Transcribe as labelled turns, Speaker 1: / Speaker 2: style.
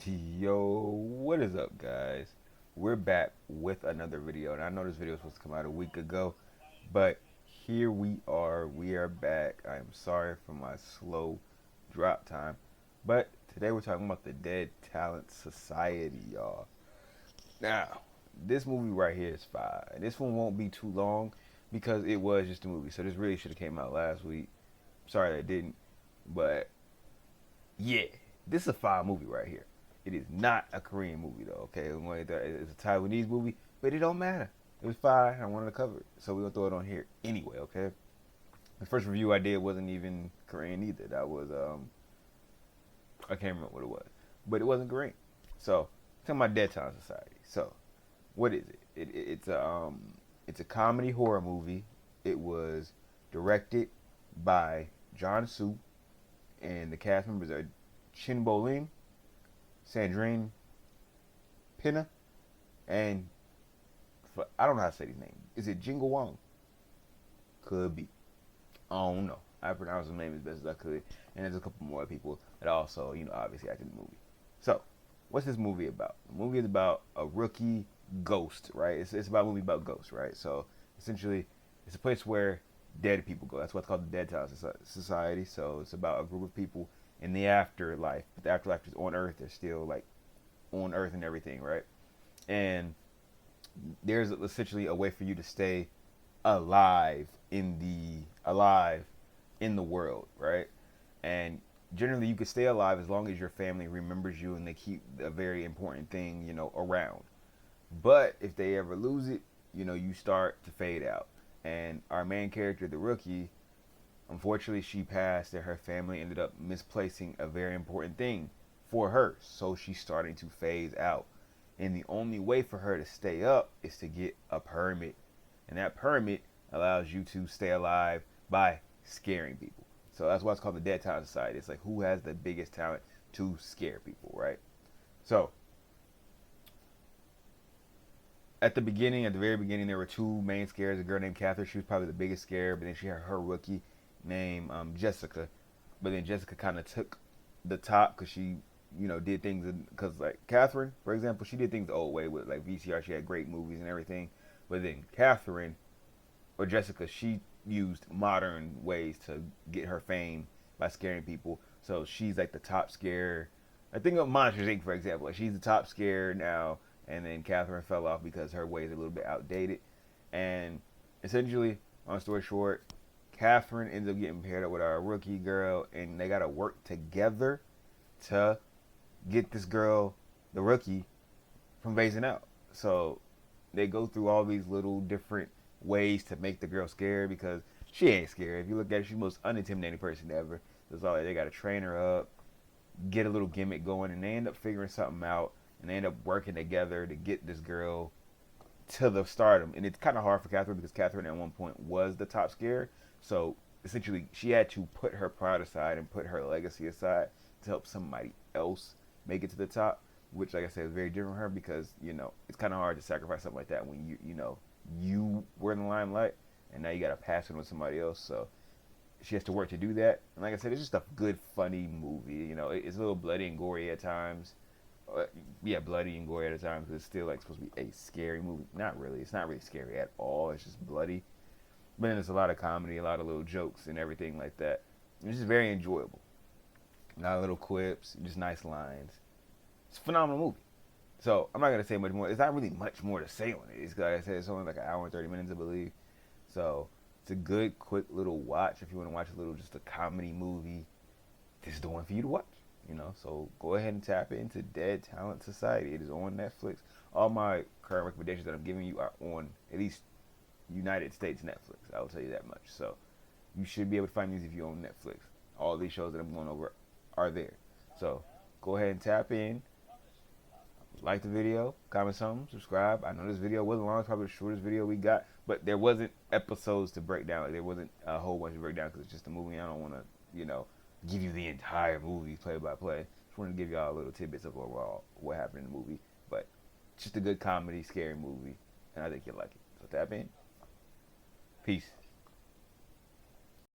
Speaker 1: Yo, what is up, guys? We're back with another video, and I know this video was supposed to come out a week ago, but here we are. We are back. I am sorry for my slow drop time, but today we're talking about the Dead Talent Society, y'all. Now, this movie right here is fire. This one won't be too long because it was just a movie, so this really should have came out last week. Sorry that it didn't, but yeah, this is a fire movie right here. It is not a Korean movie though. Okay, it's a Taiwanese movie, but it don't matter. It was fire. I wanted to cover it, so we're gonna throw it on here anyway. Okay. The first review I did wasn't even Korean either. That was I can't remember what it was, but it wasn't Korean. So talking about Dead Time Society. So what is it? It's a comedy horror movie. It was directed by John Soo, and the cast members are Chen Bo-lin, Sandrine, Pinna, and I don't know how to say these names. Is it Jingle Wang? Could be. I don't know. I pronounce his name as best as I could. And there's a couple more people that also, obviously acted in the movie. So, what's this movie about? The movie is about a rookie ghost, right? It's about a movie about ghosts, right? So, essentially, it's a place where dead people go. That's what's called the Dead Town Society. So, it's about a group of people in the afterlife. But the afterlife is on Earth. They're still, like, on Earth and everything, right? And there's essentially a way for you to stay alive in the world, right? And generally you can stay alive as long as your family remembers you and they keep a very important thing, around. But if they ever lose it, you start to fade out. And our main character, the rookie, unfortunately she passed and her family ended up misplacing a very important thing for her. So she's starting to phase out. And the only way for her to stay up is to get a permit. And that permit allows you to stay alive by scaring people. So that's why it's called the Dead Talent Society. It's like who has the biggest talent to scare people, right? So at the very beginning, there were two main scares. A girl named Catherine, she was probably the biggest scare, but then she had her rookie named Jessica. But then Jessica kind of took the top because she, did things because like Catherine, for example, she did things the old way with like VCR. She had great movies and everything. But then Catherine or Jessica, she used modern ways to get her fame by scaring people. So she's like the top scare. I think of Monsters Inc. for example. Like she's the top scare now, and then Catherine fell off because her ways are a little bit outdated. And essentially, long story short, Catherine ends up getting paired up with our rookie girl, and they gotta work together to get this girl, the rookie, from phasing out. So they go through all these little different ways to make the girl scared because she ain't scared. If you look at her, she's the most unintimidating person ever. It's all like they gotta train her up, get a little gimmick going, and they end up figuring something out, and they end up working together to get this girl to the stardom. And it's kind of hard for Catherine because Catherine at one point was the top scare. So essentially, she had to put her pride aside and put her legacy aside to help somebody else make it to the top. Which, like I said, is very different from her because it's kind of hard to sacrifice something like that when you were in the limelight and now you got to pass it on somebody else. So she has to work to do that. And like I said, it's just a good, funny movie. It's a little bloody and gory at times. Yeah, bloody and gory at times. But it's still like supposed to be a scary movie. Not really. It's not really scary at all. It's just bloody. But then there's a lot of comedy, a lot of little jokes and everything like that. It's just very enjoyable. A lot of little quips, just nice lines. It's a phenomenal movie. So I'm not gonna say much more. There's not really much more to say on it. It's like I said, it's only like an hour and 30 minutes, I believe. So it's a good, quick little watch if you want to watch a little, just a comedy movie. This is the one for you to watch. So go ahead and tap into Dead Talent Society. It is on Netflix. All my current recommendations that I'm giving you are on at least United States Netflix. I will tell you that much. So you should be able to find these if you own Netflix. All these shows that I'm going over are there. So go ahead and tap in. Like the video, comment something, subscribe. I know this video wasn't long, it's probably the shortest video we got, but there wasn't episodes to break down. Like, there wasn't a whole bunch to break down because it's just a movie. I don't want to, give you the entire movie play by play. Just wanted to give y'all a little tidbits of overall what happened in the movie. But it's just a good comedy, scary movie, and I think you'll like it. So tap in. Peace.